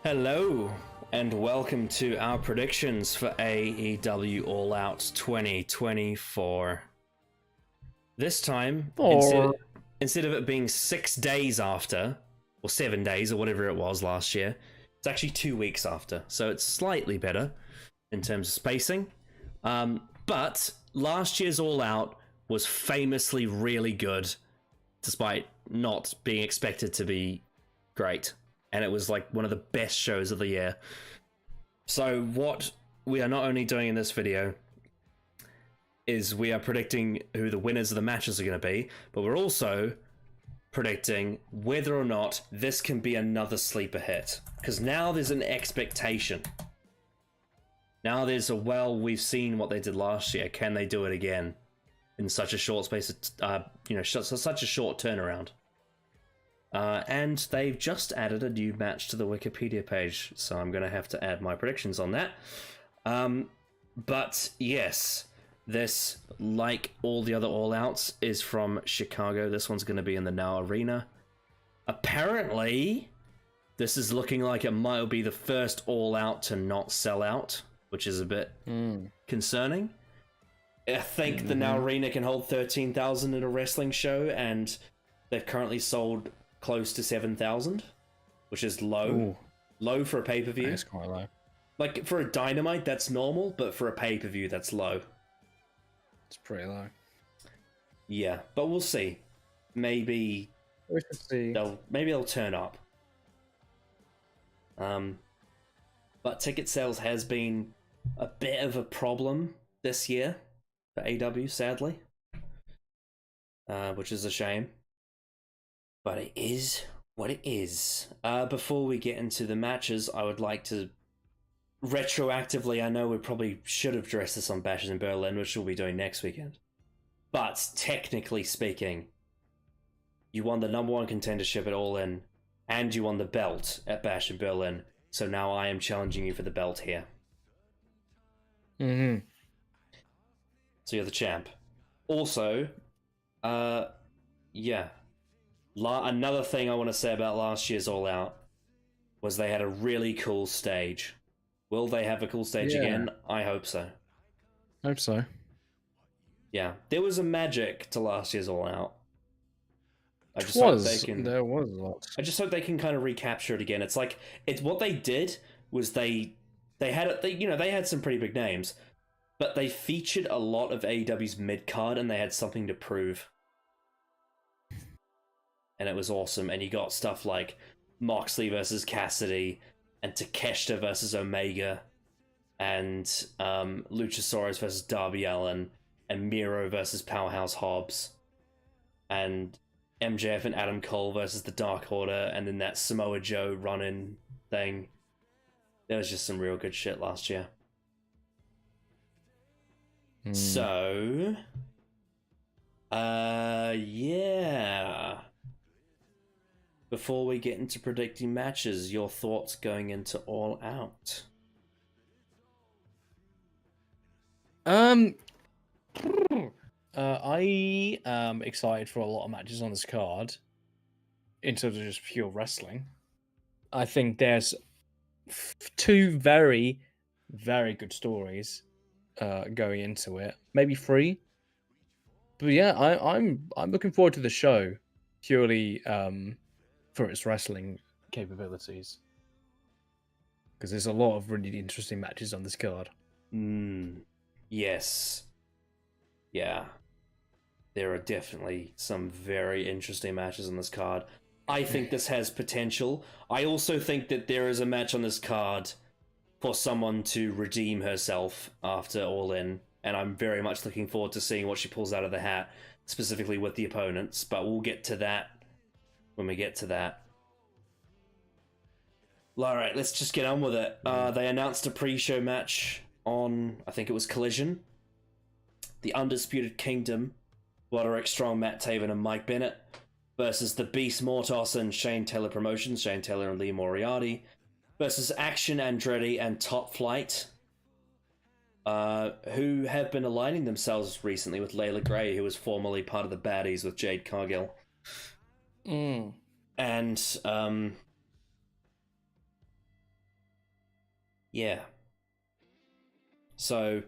Hello, and welcome to our predictions for AEW All Out 2024. This time, instead of it being 6 days after, or 7 days, or whatever it was last year, it's actually 2 weeks after, so it's slightly better in terms of spacing. But last year's All Out was famously really good, despite not being expected to be great. And it was like one of the best shows of the year. So what we are not only doing in this video is we are predicting who the winners of the matches are going to be, but we're also predicting whether or not this can be another sleeper hit. Because now there's an expectation. Now there's a, well, we've seen what they did last year. Can they do it again in such a short space of, such a short turnaround? And they've just added a new match to the Wikipedia page, so I'm going to have to add my predictions on that. But yes, this, like all the other All Outs, is from Chicago. This one's going to be in the Now Arena. Apparently, this is looking like it might be the first All Out to not sell out, which is a bit concerning. I think the Now Arena can hold 13,000 in a wrestling show, and they've currently sold close to 7,000, which is low. Ooh. Low for a pay-per-view. That's quite low. Like, for a Dynamite, that's normal, but for a pay-per-view, that's low. It's pretty low. Yeah, but we'll see. Maybe We should see. they'll turn up. But ticket sales has been a bit of a problem this year for AEW, sadly. Which is a shame. But it is what it is. Before we get into the matches, I would like to retroactively, I know we probably should have addressed this on Bashes in Berlin, which we'll be doing next weekend. But technically speaking, you won the #1 contendership at All In, and you won the belt at Bash in Berlin. So now I am challenging you for the belt here. Mm-hmm. So you're the champ. Also, yeah. Another thing I want to say about last year's All Out was they had a really cool stage. Will they have a cool stage again? I hope so. Hope so. Yeah, there was a magic to last year's All Out. There was a lot. I just hope they can kind of recapture it again. It's like what they did was they had some pretty big names, but they featured a lot of AEW's mid card and they had something to prove. And it was awesome. And you got stuff like Moxley versus Cassidy, and Takeshita versus Omega, and Luchasaurus versus Darby Allin, and Miro versus Powerhouse Hobbs, and MJF and Adam Cole versus the Dark Order, and then that Samoa Joe run-in thing. There was just some real good shit last year. So, yeah. Before we get into predicting matches, your thoughts going into All Out? I am excited for a lot of matches on this card. In terms of just pure wrestling, I think there's two very, very good stories going into it. Maybe three, but yeah, I'm looking forward to the show purely for its wrestling capabilities, because there's a lot of really interesting matches on this card. Yes. Yeah. There are definitely some very interesting matches on this card. I think this has potential. I also think that there is a match on this card for someone to redeem herself after All In, and I'm very much looking forward to seeing what she pulls out of the hat, specifically with the opponents, but we'll get to that when we get to that. Alright, let's just get on with it. They announced a pre-show match on, I think it was Collision. The Undisputed Kingdom, Roderick Strong, Matt Taven, and Mike Bennett, versus the Beast Mortos and Shane Taylor Promotions, Shane Taylor and Lee Moriarty, versus Action Andretti and Top Flight, who have been aligning themselves recently with Layla Gray, who was formerly part of the Baddies with Jade Cargill. And Yeah. So,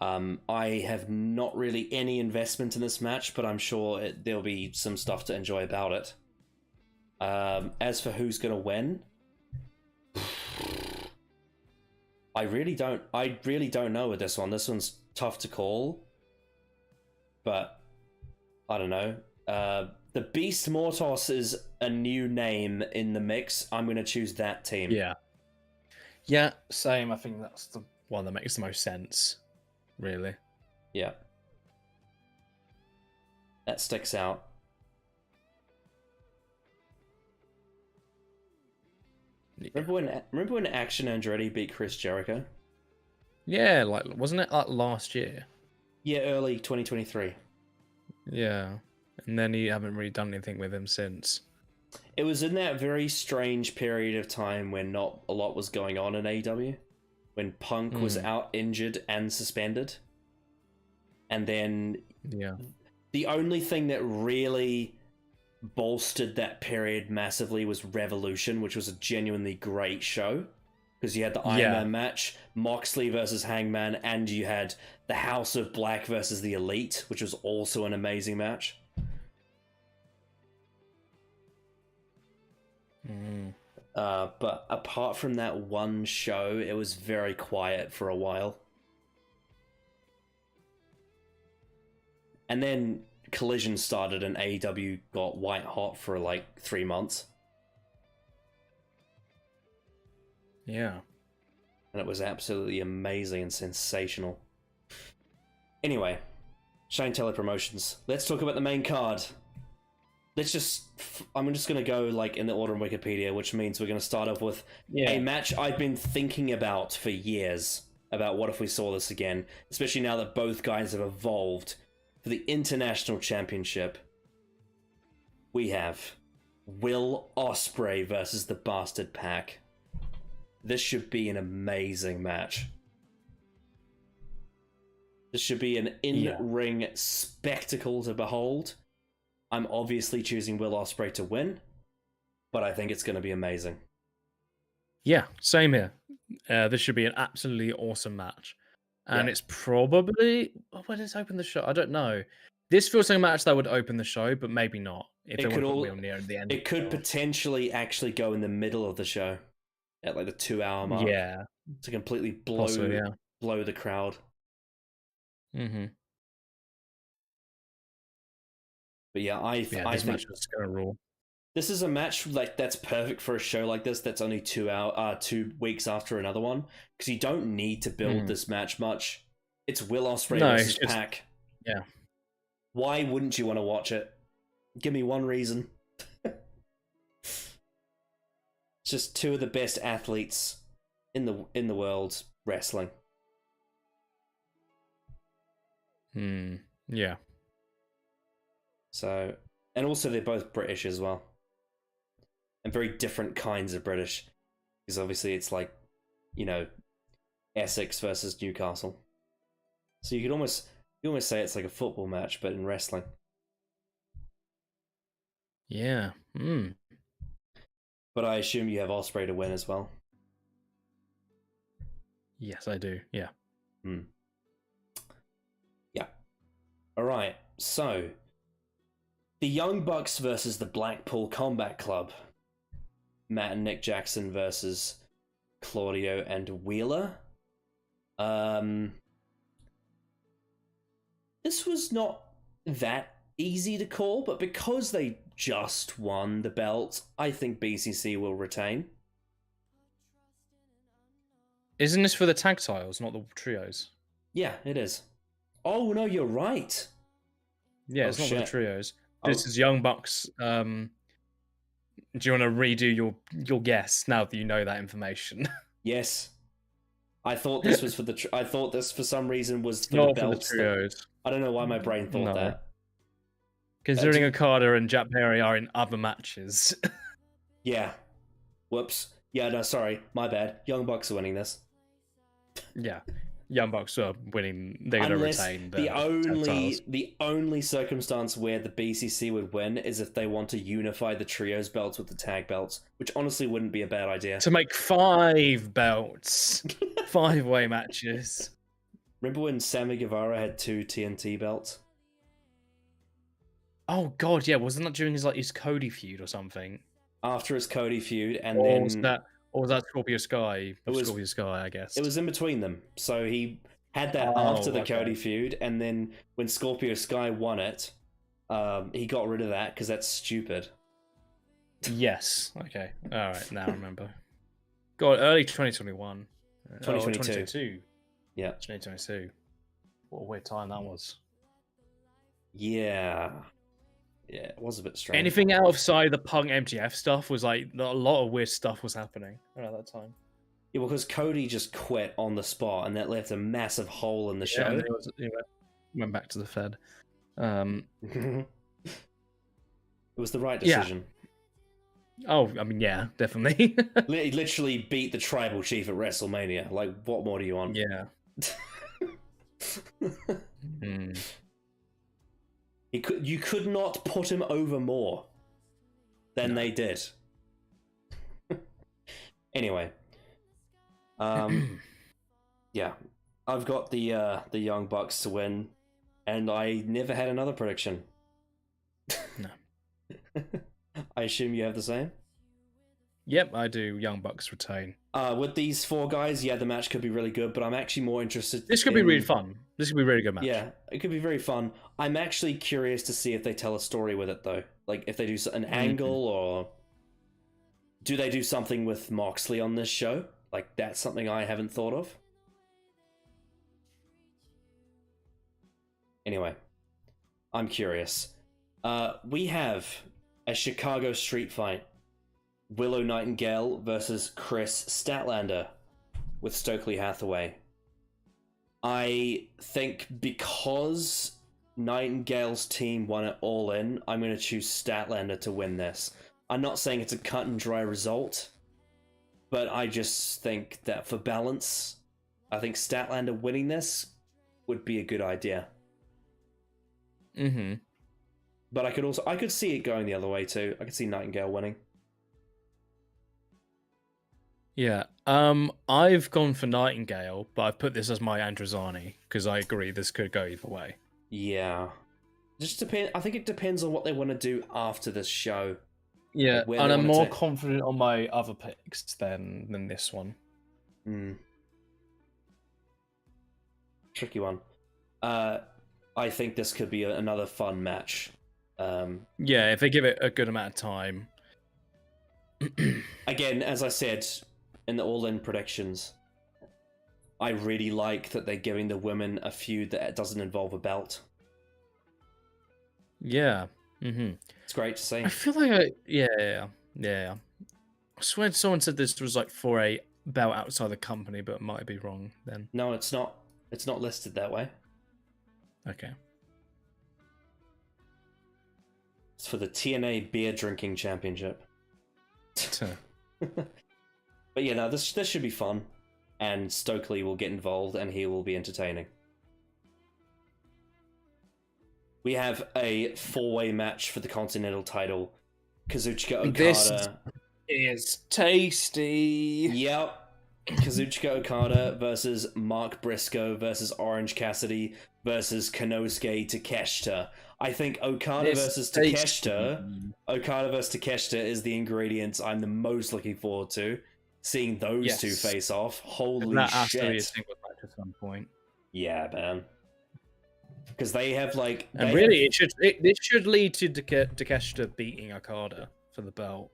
I have not really any investment in this match, but I'm sure there'll be some stuff to enjoy about it. As for who's gonna win, I really don't know with this one. This one's tough to call, but I don't know. The Beast Mortos is a new name in the mix. I'm gonna choose that team. Yeah, same. I think that's the one that makes the most sense, really. Yeah. That sticks out. Yeah. Remember when Action Andretti beat Chris Jericho? Yeah, like wasn't it like last year? Yeah, early 2023. Yeah, and then you haven't really done anything with him since. It was in that very strange period of time when not a lot was going on in AEW, when Punk was out injured and suspended, and then the only thing that really bolstered that period massively was Revolution, which was a genuinely great show, because you had the Iron Man match, Moxley versus Hangman, and you had the House of Black versus the Elite, which was also an amazing match. But apart from that one show, it was very quiet for a while. And then Collision started and AEW got white hot for like 3 months. Yeah. And it was absolutely amazing and sensational. Anyway, Shane Taylor Promotions. Let's talk about the main card. I'm just going to go like in the order on Wikipedia, which means we're going to start off with a match I've been thinking about for years, about what if we saw this again, especially now that both guys have evolved. For the International Championship, we have Will Ospreay versus the Bastard Pack. This should be an amazing match. This should be an in-ring spectacle to behold. I'm obviously choosing Will Ospreay to win, but I think it's going to be amazing. Yeah, same here. This should be an absolutely awesome match. And it's probably... when does it open the show? I don't know. This feels like a match that would open the show, but maybe not. If they want to put Will near the end. It could potentially actually go in the middle of the show. At like the 2-hour mark. Yeah. To completely blow the crowd. Mm-hmm. But yeah, I think match is gonna rule. This is a match like that's perfect for a show like this. That's only 2 weeks after another one, because you don't need to build this match much. It's Will Ospreay versus Pac. Yeah. Why wouldn't you want to watch it? Give me one reason. It's just two of the best athletes in the world wrestling. Yeah. So, and also they're both British as well. And very different kinds of British. Because obviously it's like, you know, Essex versus Newcastle. So you almost say it's like a football match, but in wrestling. Yeah. But I assume you have Ospreay to win as well. Yes, I do. Yeah. Yeah. Alright, so the Young Bucks versus the Blackpool Combat Club. Matt and Nick Jackson versus Claudio and Wheeler. This was not that easy to call, but because they just won the belt, I think BCC will retain. Isn't this for the tag titles, not the trios? Yeah, it is. Oh, no, you're right. Yeah, it's not for the trios. This is Young Bucks. Do you want to redo your guess now that you know that information? Yes. I thought this was for the... I thought this, for some reason, was for not the belts. For the trios. I don't know why my brain thought that. Considering Okada and Jack Perry are in other matches. Yeah. Whoops. Yeah, no, sorry. My bad. Young Bucks are winning this. Yeah, Young Bucks are winning. They're going to retain the only circumstance where the BCC would win is if they want to unify the trios belts with the tag belts, which honestly wouldn't be a bad idea. To make 5 belts, 5-way matches. Remember when Sammy Guevara had 2 TNT belts? Oh god, yeah, wasn't that during his Cody feud or something? After his Cody feud, and then was that Scorpio Sky? Scorpio Sky, I guess. It was in between them. So he had that after the Cody feud, and then when Scorpio Sky won it, he got rid of that because that's stupid. Yes. Okay. All right. Now I remember. God, early 2021. 2022. Yeah. 2022. What a weird time that was. Yeah. Yeah, it was a bit strange. Anything outside the Punk MJF stuff was like a lot of weird stuff was happening around that time. Yeah, because Cody just quit on the spot, and that left a massive hole in the show. He went back to the Fed. It was the right decision. Yeah. Oh, I mean, yeah, definitely. He literally beat the tribal chief at WrestleMania. Like, what more do you want? Yeah. You could not put him over more than they did. Anyway, yeah, I've got the Young Bucks to win, and I never had another prediction. No. I assume you have the same? Yep, I do. Young Bucks retain. With these 4 guys, yeah, the match could be really good, but I'm actually more interested. This could be really fun. This could be a really good match. Yeah, it could be very fun. I'm actually curious to see if they tell a story with it, though. Like, if they do an angle, or do they do something with Moxley on this show? Like, that's something I haven't thought of. Anyway, I'm curious. We have a Chicago street fight. Willow Nightingale versus Chris Statlander with Stokely Hathaway. I think because Nightingale's team won it all in, I'm going to choose Statlander to win this. I'm not saying it's a cut and dry result, but I just think that for balance, I think Statlander winning this would be a good idea. Mm-hmm. But I could see it going the other way too. I could see Nightingale winning. Yeah, I've gone for Nightingale, but I've put this as my Androzani because I agree this could go either way. Yeah, just depend. I think it depends on what they want to do after this show. Yeah, like and I'm more confident on my other picks than this one. Tricky one. I think this could be another fun match. Yeah, if they give it a good amount of time. Again, as I said in the All In predictions, I really like that they're giving the women a feud that doesn't involve a belt. Yeah. Mm-hmm. It's great to see. I feel like yeah. I swear someone said this was like for a belt outside the company, but might be wrong then. No, it's not. It's not listed that way. Okay. It's for the TNA Beer Drinking Championship. But yeah, no, this should be fun, and Stokely will get involved, and he will be entertaining. We have a 4-way match for the Continental title. Kazuchika Okada. This is tasty. Yep. Kazuchika Okada versus Mark Briscoe versus Orange Cassidy versus Konosuke Takeshita. I think Okada versus Takeshita is the ingredients I'm the most looking forward to. Seeing those two face off. Holy that shit. has to be a single match at some point. Yeah, man. Because they have like... And really, it should lead to Takeshita beating Okada for the belt.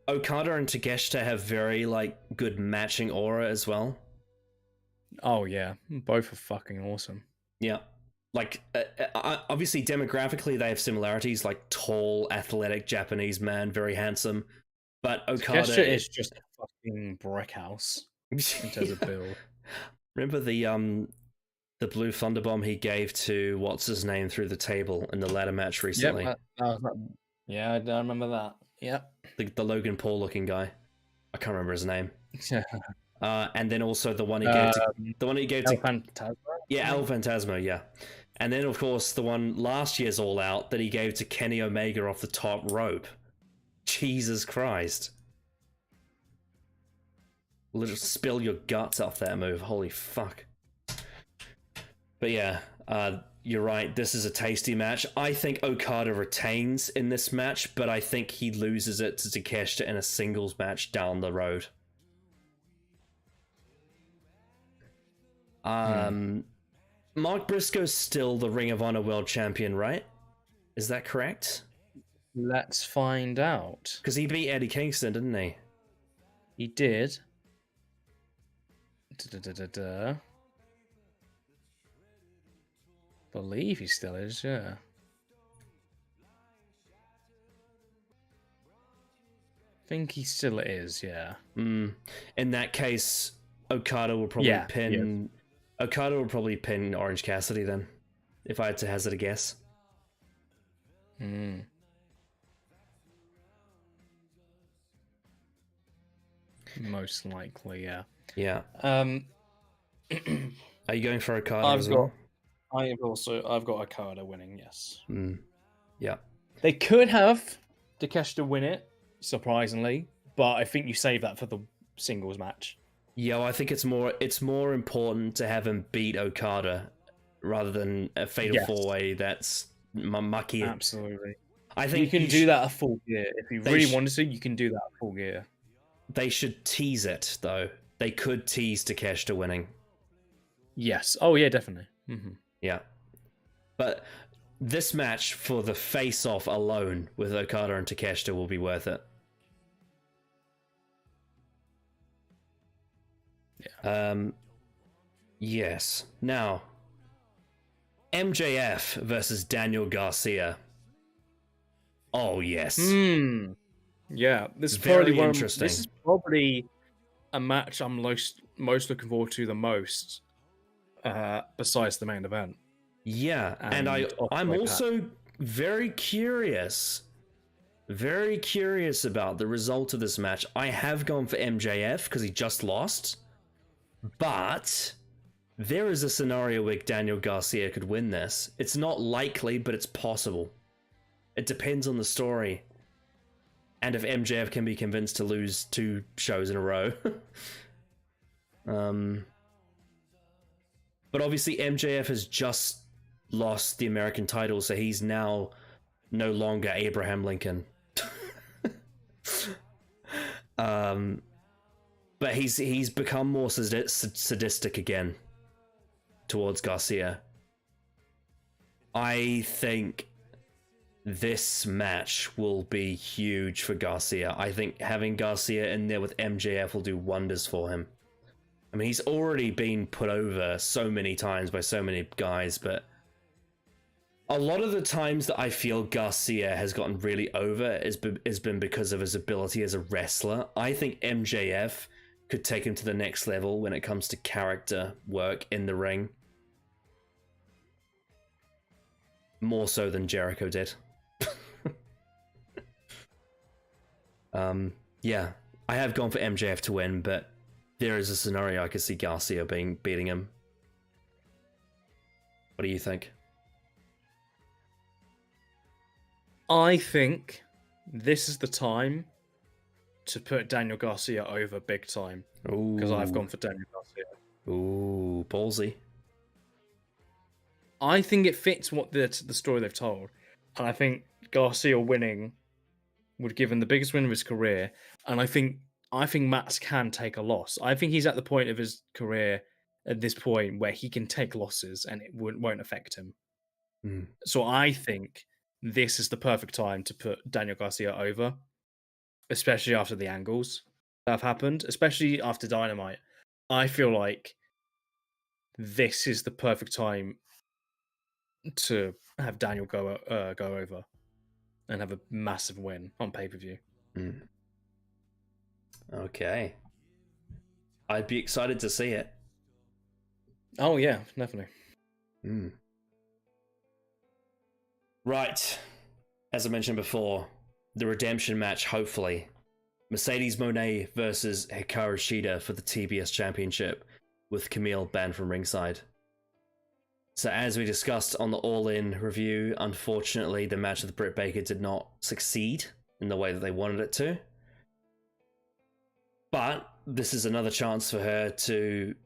Okada and Takeshita have very like good matching aura as well. Oh yeah, both are fucking awesome. Yeah. Like, obviously, demographically, they have similarities, like tall, athletic Japanese man, very handsome. But Okada is just a fucking brick house in terms of build. Remember the blue thunderbomb he gave to what's his name through the table in the ladder match recently? Yep, I remember that. Yep. The Logan Paul looking guy. I can't remember his name. and then also the one he gave to El Phantasmo? El Phantasmo, yeah. And then, of course, the one last year's All Out that he gave to Kenny Omega off the top rope. Jesus Christ. Literally spill your guts off that move. Holy fuck. But yeah, you're right. This is a tasty match. I think Okada retains in this match, but I think he loses it to Takeshita in a singles match down the road. Mark Briscoe's still the Ring of Honor World Champion, right? Is that correct? Let's find out. Because he beat Eddie Kingston, didn't he? He did. Believe he still is, yeah. Think he still is, yeah. In that case, Okada will probably pin. Okada will probably pin Orange Cassidy then, if I had to hazard a guess. Most likely, yeah. Yeah. Are you going for Okada as well? I've got Okada winning, yes. Yeah. They could have Takeshita win it, surprisingly, but I think you save that for the singles match. Yeah, well, I think it's more important to have him beat Okada rather than a fatal four-way that's mucky. Absolutely. I think you can do that at full gear. If you really wanted to, you can do that at full gear. They should tease it, though. They could tease Takeshita winning. Yes. Oh, yeah, definitely. Yeah. But this match for the face-off alone with Okada and Takeshita will be worth it. Yeah. Yes. Now, MJF versus Daniel Garcia. Oh, yes. Yeah, this is Very probably interesting. This is probably a match I'm most looking forward to the most, besides the main event. Yeah, and I'm also very curious about the result of this match. I have gone for MJF because he just lost, but there is a scenario where Daniel Garcia could win this. It's not likely, but it's possible. It depends on the story. And if MJF can be convinced to lose 2 shows in a row. But obviously MJF has just lost the American title, so he's now no longer Abraham Lincoln. But he's become more sadistic again towards Garcia. I think this match will be huge for Garcia. I think having Garcia in there with MJF will do wonders for him. I mean, he's already been put over so many times by so many guys, but a lot of the times that I feel Garcia has gotten really over has been because of his ability as a wrestler. I think MJF could take him to the next level when it comes to character work in the ring. More so than Jericho did. Yeah, I have gone for MJF to win, but there is a scenario I could see Garcia beating him. What do you think? I think this is the time to put Daniel Garcia over big time. Because I've gone for Daniel Garcia. Ooh, ballsy. I think it fits what the story they've told. And I think Garcia winning would give him the biggest win of his career. And I think Max can take a loss. I think he's at the point of his career at this point where he can take losses and it won't affect him. So I think this is the perfect time to put Daniel Garcia over, especially after the angles that have happened, especially after Dynamite. I feel like this is the perfect time to have Daniel go over and have a massive win on pay-per-view. Okay. I'd be excited to see it. Oh, yeah, definitely. Right. As I mentioned before, the redemption match, hopefully. Mercedes Moné versus Hikaru Shida for the TBS Championship, with Camille banned from ringside. So as we discussed on the All In review, unfortunately the match with Britt Baker did not succeed in the way that they wanted it to. But this is another chance for her to,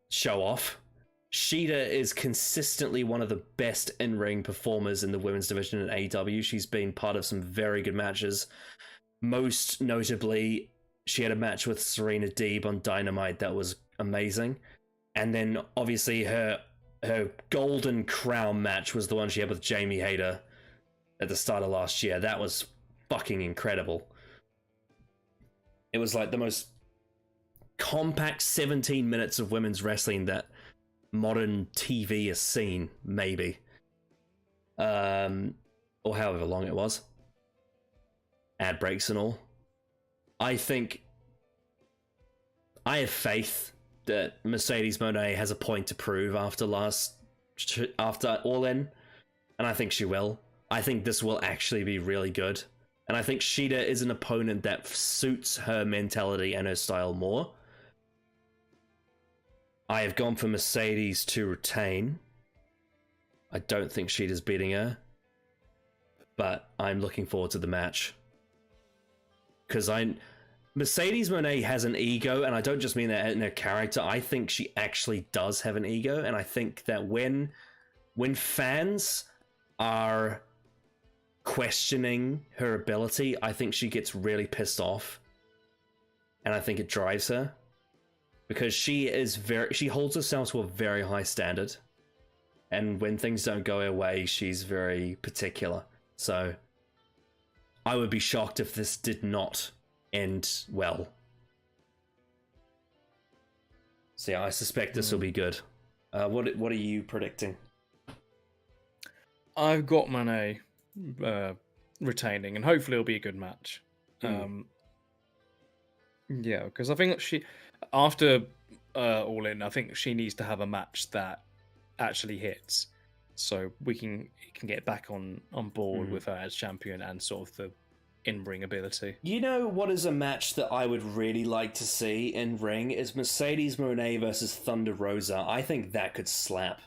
show off. Shida is consistently one of the best in-ring performers in the women's division in AEW. She's been part of some very good matches. Most notably, she had a match with Serena Deeb on Dynamite that was amazing. And then, obviously, her Golden Crown match was the one she had with Jamie Hayter at the start of last year. That was fucking incredible. It was like the most compact 17 minutes of women's wrestling that modern TV has seen, maybe. Or however long it was. Ad breaks and all. I have faith that Mercedes Moné has a point to prove after All In, and I think she will. I think this will actually be really good. And I think Shida is an opponent that suits her mentality and her style more. I have gone for Mercedes to retain. I don't think Shida's beating her. But I'm looking forward to the match. Because Mercedes Moné has an ego, and I don't just mean that in her character. I think she actually does have an ego, and I think that when fans are questioning her ability, I think she gets really pissed off, and I think it drives her because she holds herself to a very high standard, and when things don't go her way, she's very particular. So I would be shocked if this did not end well. So yeah, I suspect this will be good. What are you predicting? I've got Moné retaining, and hopefully it'll be a good match. Yeah, because I think she, after All In, I think she needs to have a match that actually hits, so we can get back on board with her as champion and sort of the in-ring ability. You know what is a match that I would really like to see in ring is Mercedes Moné versus Thunder Rosa. I think that could slap.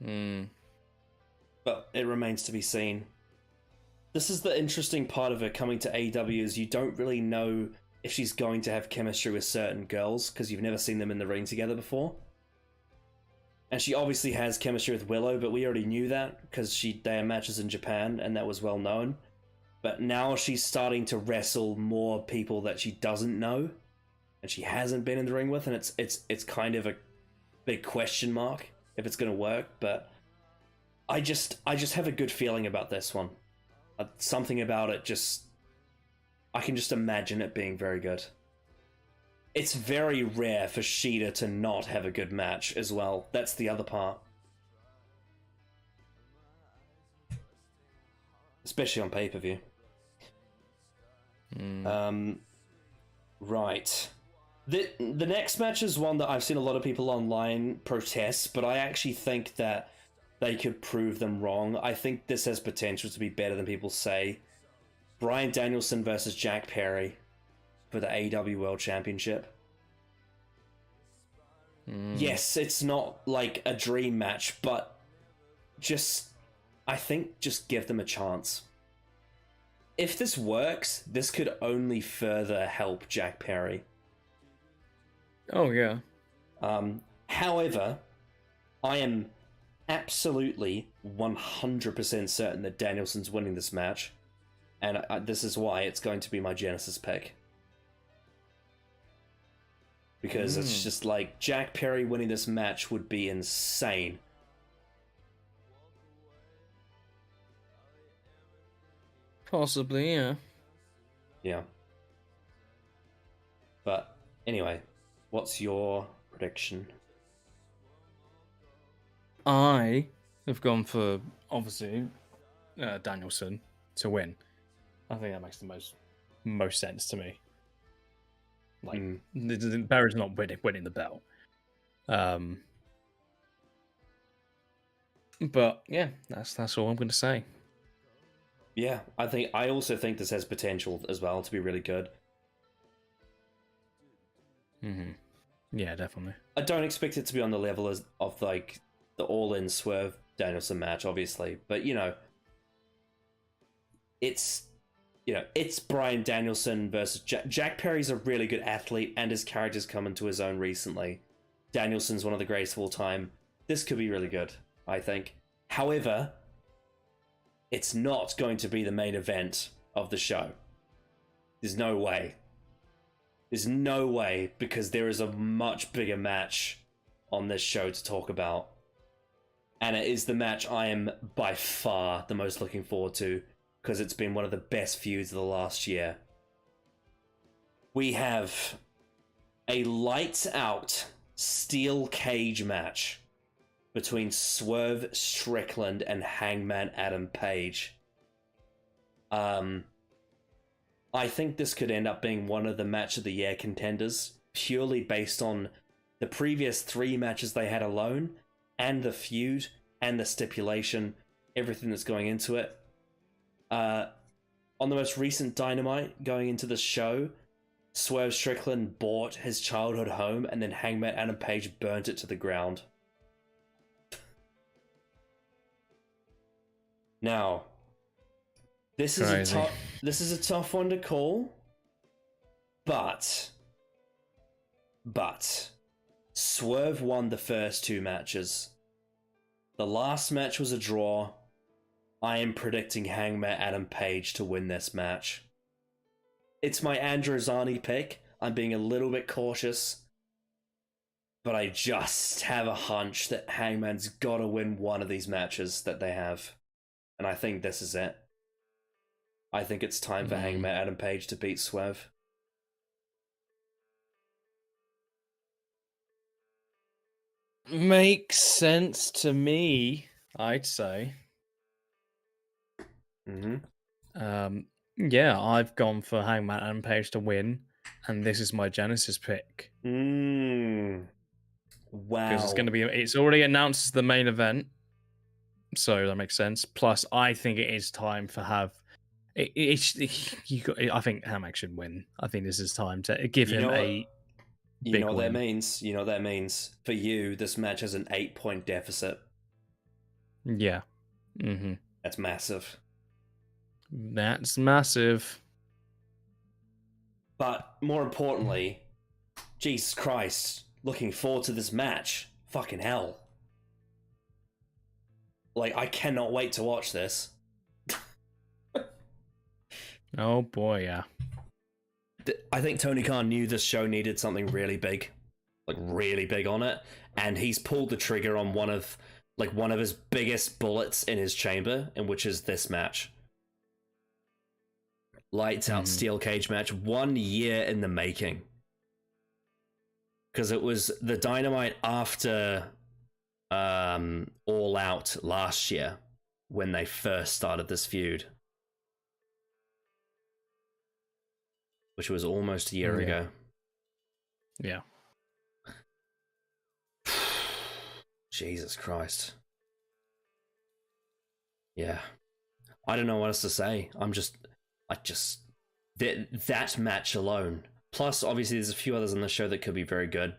But it remains to be seen. This is the interesting part of her coming to AEW is you don't really know if she's going to have chemistry with certain girls because you've never seen them in the ring together before. And she obviously has chemistry with Willow, but we already knew that because they had matches in Japan and that was well known. But now she's starting to wrestle more people that she doesn't know and she hasn't been in the ring with, and it's kind of a big question mark if it's going to work. But I just have a good feeling about this one. Something about it I can just imagine it being very good. It's very rare for Shida to not have a good match as well. That's the other part. Especially on pay-per-view. Right. The next match is one that I've seen a lot of people online protest, but I actually think that they could prove them wrong. I think this has potential to be better than people say. Bryan Danielson versus Jack Perry for the AEW World Championship. Yes, it's not like a dream match, but I think just give them a chance. If this works, this could only further help Jack Perry. Oh, yeah. However, I am absolutely 100% certain that Danielson's winning this match, and this is why it's going to be my Genesis pick. Because it's just like, Jack Perry winning this match would be insane. Possibly, yeah. Yeah. But anyway, what's your prediction? I have gone for, obviously, Danielson to win. I think that makes the most sense to me. Like, Barry's not winning the belt. But yeah, that's all I'm going to say. Yeah, I also think this has potential as well to be really good. Mm-hmm. Yeah, definitely. I don't expect it to be on the level of like the All-In Swerve Danielson match, obviously, but it's it's Bryan Danielson versus Jack Perry's a really good athlete, and his character's come into his own recently. Danielson's one of the greatest of all time. This could be really good, I think. However, it's not going to be the main event of the show. There's no way. There's no way, because there is a much bigger match on this show to talk about. And it is the match I am by far the most looking forward to, because it's been one of the best feuds of the last year. We have a lights out steel cage match between Swerve Strickland and Hangman Adam Page. I think this could end up being one of the match of the year contenders, purely based on the previous 3 matches they had alone, and the feud, and the stipulation, everything that's going into it. On the most recent Dynamite going into the show, Swerve Strickland bought his childhood home, and then Hangman Adam Page burnt it to the ground. Now, this is a tough one to call, but Swerve won the first 2 matches. The last match was a draw. I am predicting Hangman Adam Page to win this match. It's my Androzani pick. I'm being a little bit cautious, but I just have a hunch that Hangman's got to win one of these matches that they have. And I think this is it. I think it's time for Hangman Adam Page to beat Swerve. Makes sense to me, I'd say. Yeah, I've gone for Hangman Adam Page to win, and this is my Genesis pick. Wow. Because it's already announced as the main event, so that makes sense. Plus, I think it is time to have. I think Hangman should win. I think this is time to give him a. You know what that means? You know what that means? For you, this match has an 8-point deficit. Yeah. That's massive. That's massive. But more importantly, Jesus Christ, looking forward to this match. Fucking hell. Like, I cannot wait to watch this. Oh boy, yeah. I think Tony Khan knew this show needed something really big. Like, really big on it. And he's pulled the trigger on one of his biggest bullets in his chamber, and which is this match. Lights out steel cage match, 1 year in the making. Because it was the Dynamite after All Out last year when they first started this feud, which was almost a year ago. Yeah. Jesus Christ. Yeah. I don't know what else to say. That match alone. Plus, obviously, there's a few others on the show that could be very good.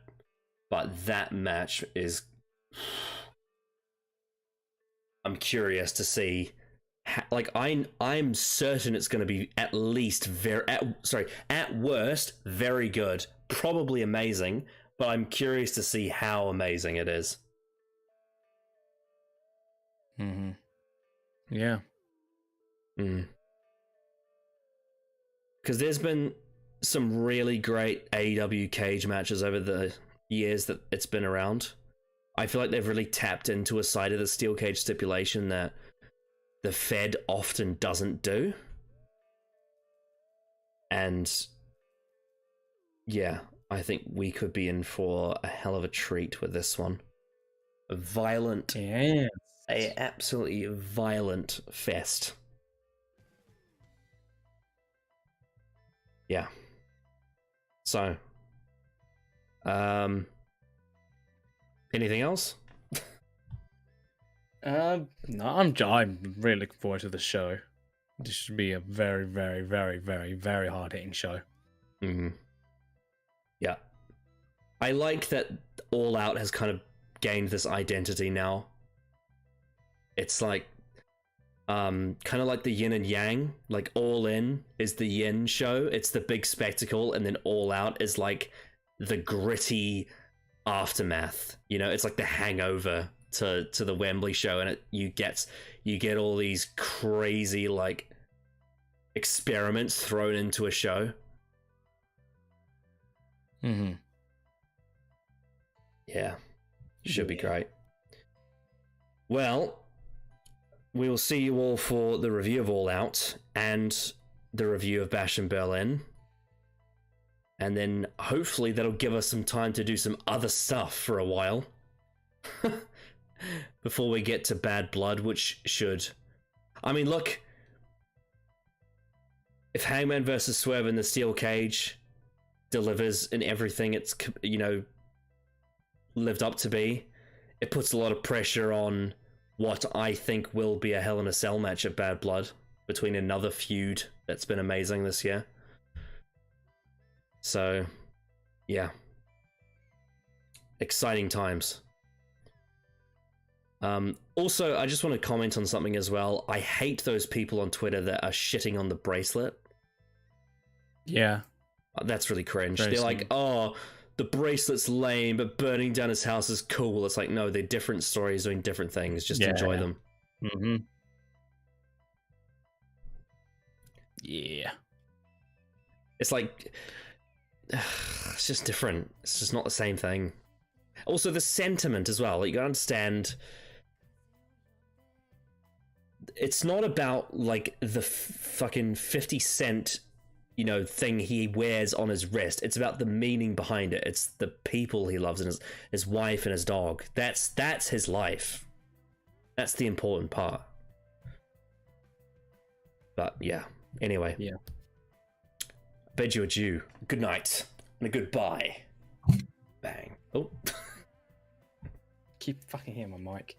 But that match is... I'm curious to see... I'm certain it's going to be at least at worst, very good. Probably amazing. But I'm curious to see how amazing it is. Yeah. Because there's been some really great AEW cage matches over the years that it's been around. I feel like they've really tapped into a side of the steel cage stipulation that the Fed often doesn't do. And yeah, I think we could be in for a hell of a treat with this one. A violent, absolutely violent fest. Yeah. So, anything else? No, I'm really looking forward to the show. This should be a very, very, very, very, very hard hitting show. Mm-hmm. Yeah. I like that All Out has kind of gained this identity now. It's like kind of like the yin and yang. Like All In is the yin show, it's the big spectacle, and then All Out is like the gritty aftermath. You know, it's like the hangover to the Wembley show, and you get all these crazy like experiments thrown into a show. Mm-hmm. Yeah, should be great. Well, we will see you all for the review of All Out and the review of Bash in Berlin. And then hopefully that'll give us some time to do some other stuff for a while. Before we get to Bad Blood, which should... I mean, look. If Hangman versus Swerve in the Steel Cage delivers in everything it's, you know, lived up to be, it puts a lot of pressure on what I think will be a Hell in a Cell match at Bad Blood between another feud that's been amazing this year. So, yeah. Exciting times. Also, I just want to comment on something as well. I hate those people on Twitter that are shitting on the bracelet. Yeah. That's really cringe. They're Very like, oh, the bracelet's lame, but burning down his house is cool. It's like, no, they're different stories doing different things. Just enjoy them. Mm-hmm. Yeah. It's like, it's just different. It's just not the same thing. Also, the sentiment as well. Like, you gotta understand, it's not about like the fucking 50 cent, you know, thing he wears on his wrist. It's about the meaning behind it. It's the people he loves and his wife and his dog. That's his life. That's the important part. But yeah. Anyway. Yeah. Bid you adieu. Good night and a goodbye. Bang. Oh. Keep fucking hitting my mic.